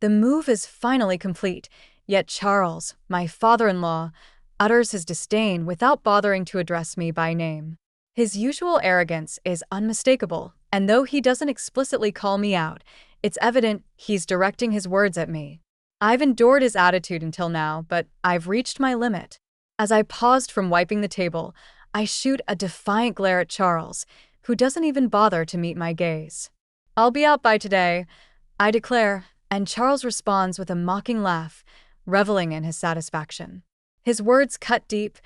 The move is finally complete, yet Charles, my father-in-law, utters his disdain without bothering to address me by name. His usual arrogance is unmistakable, and though he doesn't explicitly call me out, it's evident he's directing his words at me. I've endured his attitude until now, but I've reached my limit. As I paused from wiping the table, I shoot a defiant glare at Charles, who doesn't even bother to meet my gaze. "I'll be out by today," I declare, and Charles responds with a mocking laugh, reveling in his satisfaction. His words cut deep,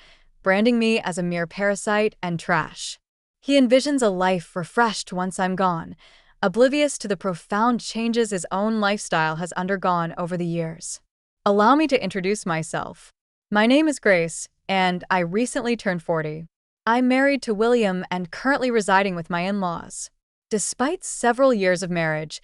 branding me as a mere parasite and trash. He envisions a life refreshed once I'm gone, oblivious to the profound changes his own lifestyle has undergone over the years. Allow me to introduce myself. My name is Grace, and I recently turned 40. I'm married to William and currently residing with my in-laws. Despite several years of marriage,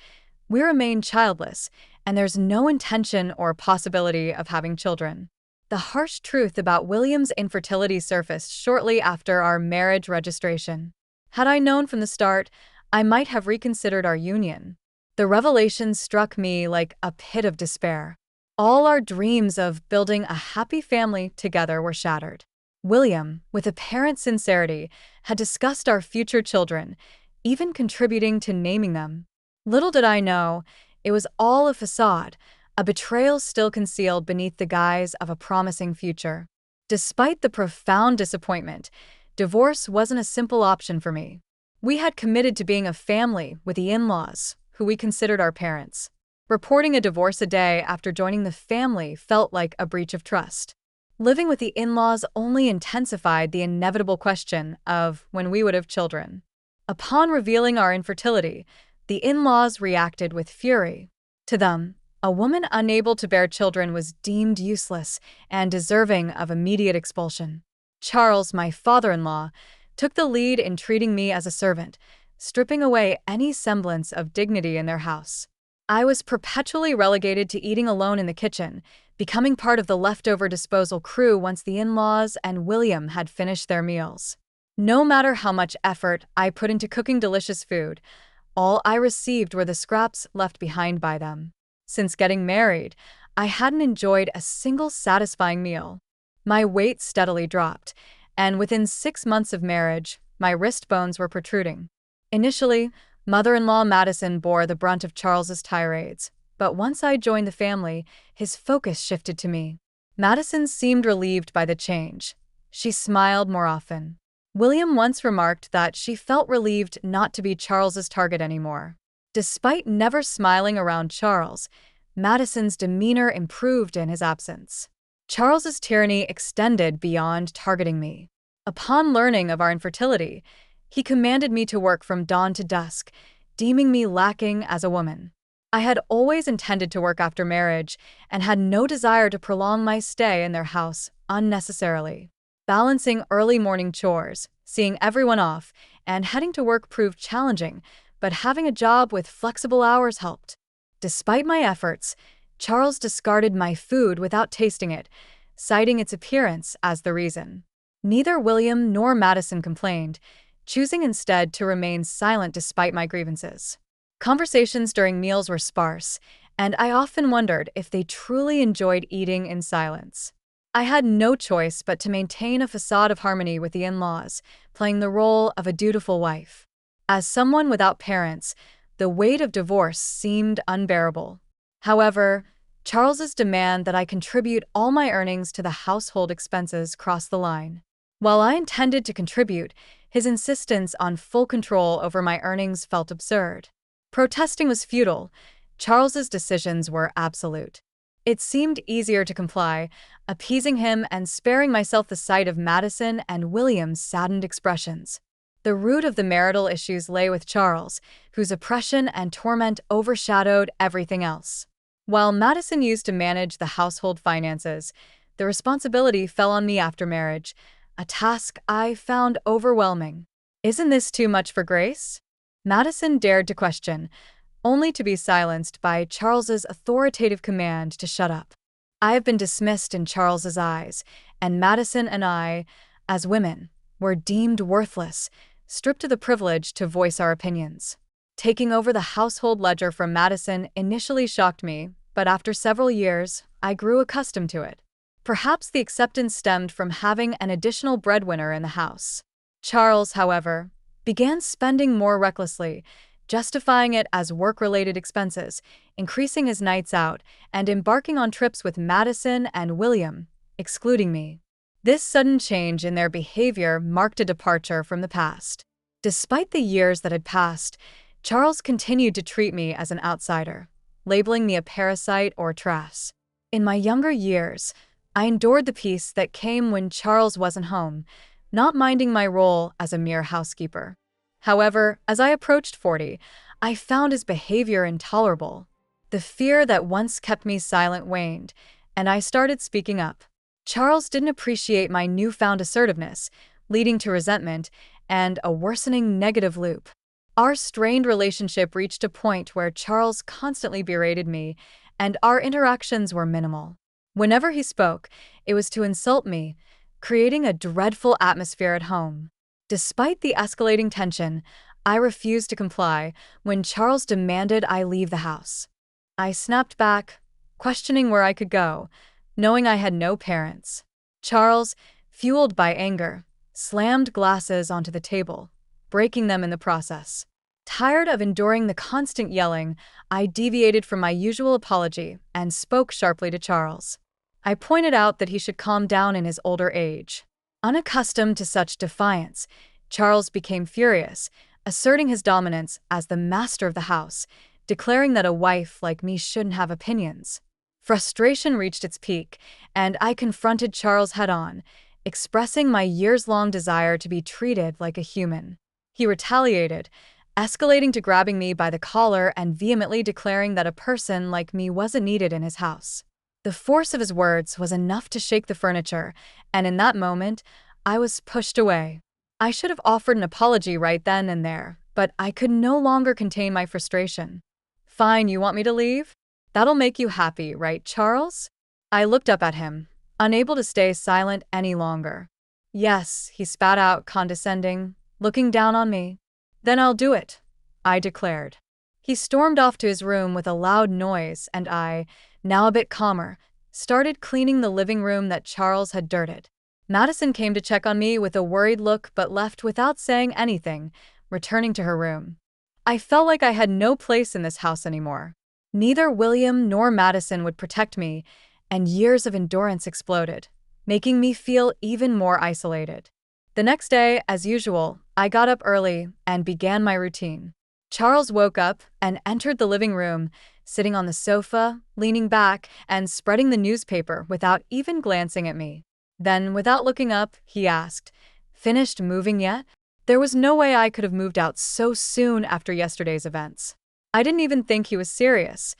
we remain childless, and there's no intention or possibility of having children. The harsh truth about William's infertility surfaced shortly after our marriage registration. Had I known from the start, I might have reconsidered our union. The revelation struck me like a pit of despair. All our dreams of building a happy family together were shattered. William, with apparent sincerity, had discussed our future children, even contributing to naming them. Little did I know, it was all a facade, a betrayal still concealed beneath the guise of a promising future. Despite the profound disappointment, divorce wasn't a simple option for me. We had committed to being a family with the in-laws, who we considered our parents. Reporting a divorce a day after joining the family felt like a breach of trust. Living with the in-laws only intensified the inevitable question of when we would have children. Upon revealing our infertility, the in-laws reacted with fury. To them, a woman unable to bear children was deemed useless and deserving of immediate expulsion. Charles, my father-in-law, took the lead in treating me as a servant, stripping away any semblance of dignity in their house. I was perpetually relegated to eating alone in the kitchen, becoming part of the leftover disposal crew once the in-laws and William had finished their meals. No matter how much effort I put into cooking delicious food, all I received were the scraps left behind by them. Since getting married, I hadn't enjoyed a single satisfying meal. My weight steadily dropped, and within 6 months of marriage, my wrist bones were protruding. Initially, mother-in-law Madison bore the brunt of Charles's tirades, but once I joined the family, his focus shifted to me. Madison seemed relieved by the change. She smiled more often. William once remarked that she felt relieved not to be Charles's target anymore. Despite never smiling around Charles, Madison's demeanor improved in his absence. Charles's tyranny extended beyond targeting me. Upon learning of our infertility, he commanded me to work from dawn to dusk, deeming me lacking as a woman. I had always intended to work after marriage and had no desire to prolong my stay in their house unnecessarily. Balancing early morning chores, seeing everyone off, and heading to work proved challenging, but having a job with flexible hours helped. Despite my efforts, Charles discarded my food without tasting it, citing its appearance as the reason. Neither William nor Madison complained, choosing instead to remain silent despite my grievances. Conversations during meals were sparse, and I often wondered if they truly enjoyed eating in silence. I had no choice but to maintain a facade of harmony with the in-laws, playing the role of a dutiful wife. As someone without parents, the weight of divorce seemed unbearable. However, Charles's demand that I contribute all my earnings to the household expenses crossed the line. While I intended to contribute, his insistence on full control over my earnings felt absurd. Protesting was futile. Charles's decisions were absolute. It seemed easier to comply, appeasing him and sparing myself the sight of Madison and William's saddened expressions. The root of the marital issues lay with Charles, whose oppression and torment overshadowed everything else. While Madison used to manage the household finances, the responsibility fell on me after marriage, a task I found overwhelming. "Isn't this too much for Grace?" Madison dared to question, only to be silenced by Charles's authoritative command to shut up. I have been dismissed in Charles's eyes, and Madison and I, as women, were deemed worthless, stripped of the privilege to voice our opinions. Taking over the household ledger from Madison initially shocked me, but after several years, I grew accustomed to it. Perhaps the acceptance stemmed from having an additional breadwinner in the house. Charles, however, began spending more recklessly, justifying it as work-related expenses, increasing his nights out, and embarking on trips with Madison and William, excluding me. This sudden change in their behavior marked a departure from the past. Despite the years that had passed, Charles continued to treat me as an outsider, labeling me a parasite or trash. In my younger years, I endured the peace that came when Charles wasn't home, not minding my role as a mere housekeeper. However, as I approached 40, I found his behavior intolerable. The fear that once kept me silent waned, and I started speaking up. Charles didn't appreciate my newfound assertiveness, leading to resentment and a worsening negative loop. Our strained relationship reached a point where Charles constantly berated me, and our interactions were minimal. Whenever he spoke, it was to insult me, creating a dreadful atmosphere at home. Despite the escalating tension, I refused to comply when Charles demanded I leave the house. I snapped back, questioning where I could go, knowing I had no parents. Charles, fueled by anger, slammed glasses onto the table, breaking them in the process. Tired of enduring the constant yelling, I deviated from my usual apology and spoke sharply to Charles. I pointed out that he should calm down in his older age. Unaccustomed to such defiance, Charles became furious, asserting his dominance as the master of the house, declaring that a wife like me shouldn't have opinions. Frustration reached its peak, and I confronted Charles head-on, expressing my years-long desire to be treated like a human. He retaliated, escalating to grabbing me by the collar and vehemently declaring that a person like me wasn't needed in his house. The force of his words was enough to shake the furniture, and in that moment, I was pushed away. I should have offered an apology right then and there, but I could no longer contain my frustration. "Fine, you want me to leave? That'll make you happy, right, Charles?" I looked up at him, unable to stay silent any longer. "Yes," he spat out, condescending, looking down on me. "Then I'll do it," I declared. He stormed off to his room with a loud noise, and I, now a bit calmer, started cleaning the living room that Charles had dirted. Madison came to check on me with a worried look but left without saying anything, returning to her room. I felt like I had no place in this house anymore. Neither William nor Madison would protect me, and years of endurance exploded, making me feel even more isolated. The next day, as usual, I got up early and began my routine. Charles woke up and entered the living room, sitting on the sofa, leaning back, and spreading the newspaper without even glancing at me. Then, without looking up, he asked, "Finished moving yet?" There was no way I could have moved out so soon after yesterday's events. I didn't even think he was serious.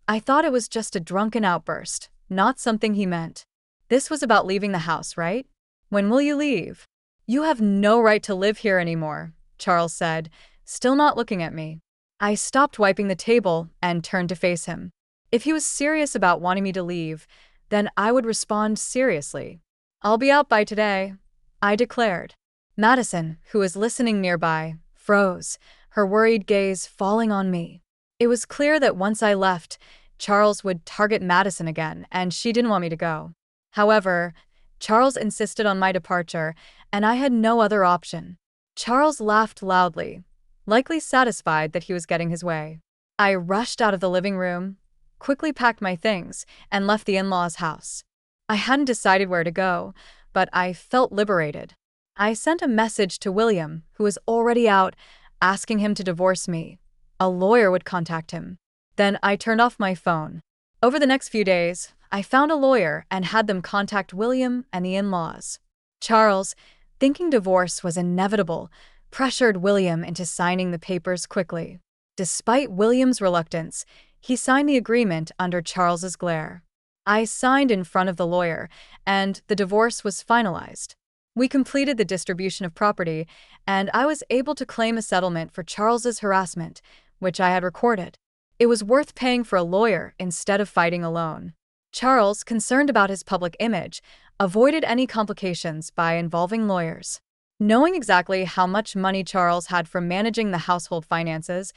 I thought it was just a drunken outburst, not something he meant. This was about leaving the house, right? "When will you leave?" "You have no right to live here anymore," Charles said, still not looking at me. I stopped wiping the table and turned to face him. If he was serious about wanting me to leave, then I would respond seriously. "I'll be out by today," I declared. Madison, who was listening nearby, froze, her worried gaze falling on me. It was clear that once I left, Charles would target Madison again, and she didn't want me to go. However, Charles insisted on my departure, and I had no other option. Charles laughed loudly, likely satisfied that he was getting his way. I rushed out of the living room, quickly packed my things, and left the in-laws' house. I hadn't decided where to go, but I felt liberated. I sent a message to William, who was already out, asking him to divorce me. A lawyer would contact him. Then I turned off my phone. Over the next few days, I found a lawyer and had them contact William and the in-laws. Charles, thinking divorce was inevitable, pressured William into signing the papers quickly. Despite William's reluctance, he signed the agreement under Charles's glare. I signed in front of the lawyer, and the divorce was finalized. We completed the distribution of property, and I was able to claim a settlement for Charles's harassment, which I had recorded. It was worth paying for a lawyer instead of fighting alone. Charles, concerned about his public image, avoided any complications by involving lawyers. Knowing exactly how much money Charles had from managing the household finances,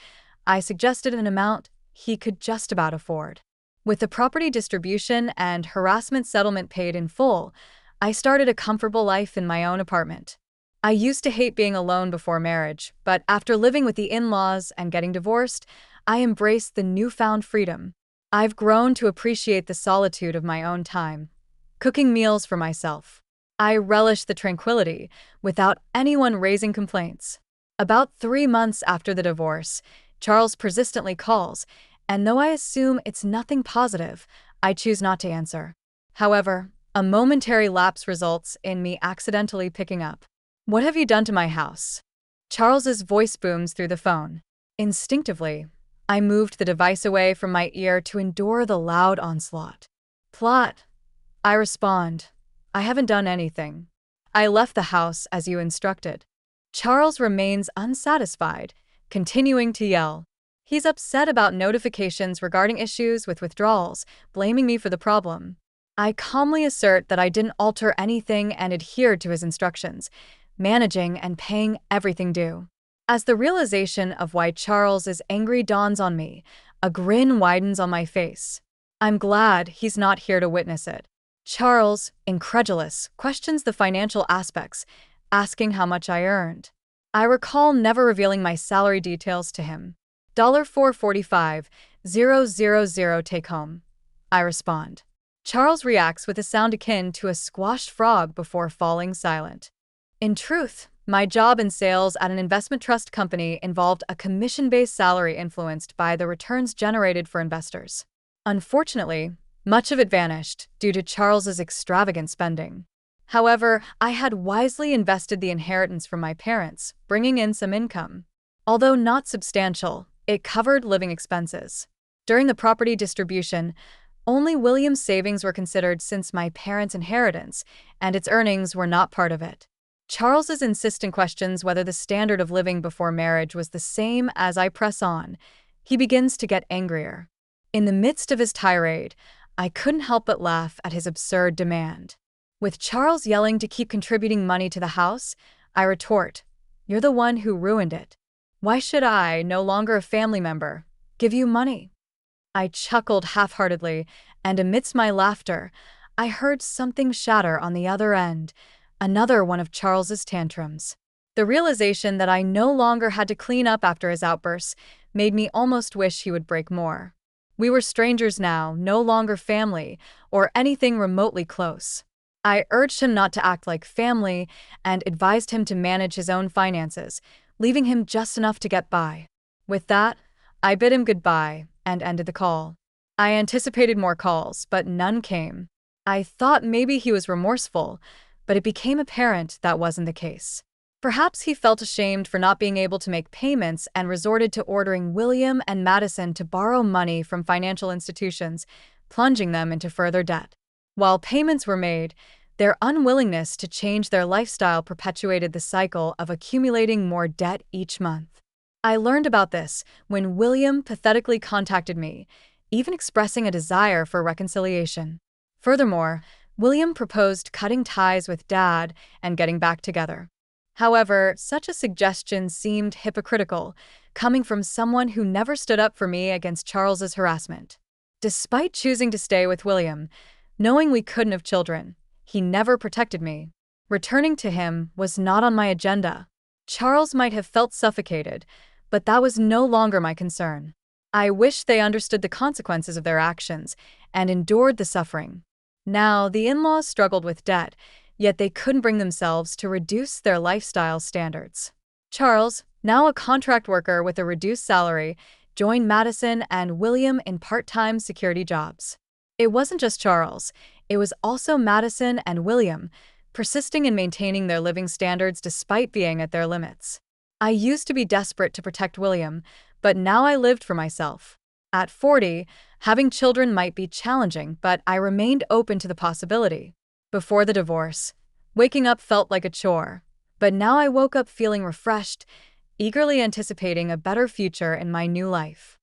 I suggested an amount he could just about afford. With the property distribution and harassment settlement paid in full, I started a comfortable life in my own apartment. I used to hate being alone before marriage, but after living with the in-laws and getting divorced, I embraced the newfound freedom. I've grown to appreciate the solitude of my own time, cooking meals for myself. I relish the tranquility without anyone raising complaints. About 3 months after the divorce, Charles persistently calls, and though I assume it's nothing positive, I choose not to answer. However, a momentary lapse results in me accidentally picking up. "What have you done to my house?" Charles's voice booms through the phone. Instinctively, I moved the device away from my ear to endure the loud onslaught. "Plot," I respond. "I haven't done anything. I left the house as you instructed." Charles remains unsatisfied, continuing to yell. He's upset about notifications regarding issues with withdrawals, blaming me for the problem. I calmly assert that I didn't alter anything and adhered to his instructions, managing and paying everything due. As the realization of why Charles is angry dawns on me, a grin widens on my face. I'm glad he's not here to witness it. Charles, incredulous, questions the financial aspects, asking how much I earned. I recall never revealing my salary details to him. $445,000 take home, I respond. Charles reacts with a sound akin to a squashed frog before falling silent. In truth, my job in sales at an investment trust company involved a commission-based salary influenced by the returns generated for investors. Unfortunately, much of it vanished due to Charles's extravagant spending. However, I had wisely invested the inheritance from my parents, bringing in some income. Although not substantial, it covered living expenses. During the property distribution, only William's savings were considered since my parents' inheritance, and its earnings were not part of it. Charles's insistent questions whether the standard of living before marriage was the same as I press on. He begins to get angrier. In the midst of his tirade, I couldn't help but laugh at his absurd demand. With Charles yelling to keep contributing money to the house, I retort, "You're the one who ruined it. Why should I, no longer a family member, give you money?" I chuckled half-heartedly, and amidst my laughter, I heard something shatter on the other end, another one of Charles's tantrums. The realization that I no longer had to clean up after his outbursts made me almost wish he would break more. We were strangers now, no longer family, or anything remotely close. I urged him not to act like family and advised him to manage his own finances, leaving him just enough to get by. With that, I bid him goodbye and ended the call. I anticipated more calls, but none came. I thought maybe he was remorseful, but it became apparent that wasn't the case. Perhaps he felt ashamed for not being able to make payments and resorted to ordering William and Madison to borrow money from financial institutions, plunging them into further debt. While payments were made, their unwillingness to change their lifestyle perpetuated the cycle of accumulating more debt each month. I learned about this when William pathetically contacted me, even expressing a desire for reconciliation. Furthermore, William proposed cutting ties with Dad and getting back together. However, such a suggestion seemed hypocritical, coming from someone who never stood up for me against Charles's harassment. Despite choosing to stay with William, knowing we couldn't have children, he never protected me. Returning to him was not on my agenda. Charles might have felt suffocated, but that was no longer my concern. I wished they understood the consequences of their actions and endured the suffering. Now, the in-laws struggled with debt, yet they couldn't bring themselves to reduce their lifestyle standards. Charles, now a contract worker with a reduced salary, joined Madison and William in part-time security jobs. It wasn't just Charles, it was also Madison and William, persisting in maintaining their living standards despite being at their limits. I used to be desperate to protect William, but now I lived for myself. At 40, having children might be challenging, but I remained open to the possibility. Before the divorce, waking up felt like a chore, but now I woke up feeling refreshed, eagerly anticipating a better future in my new life.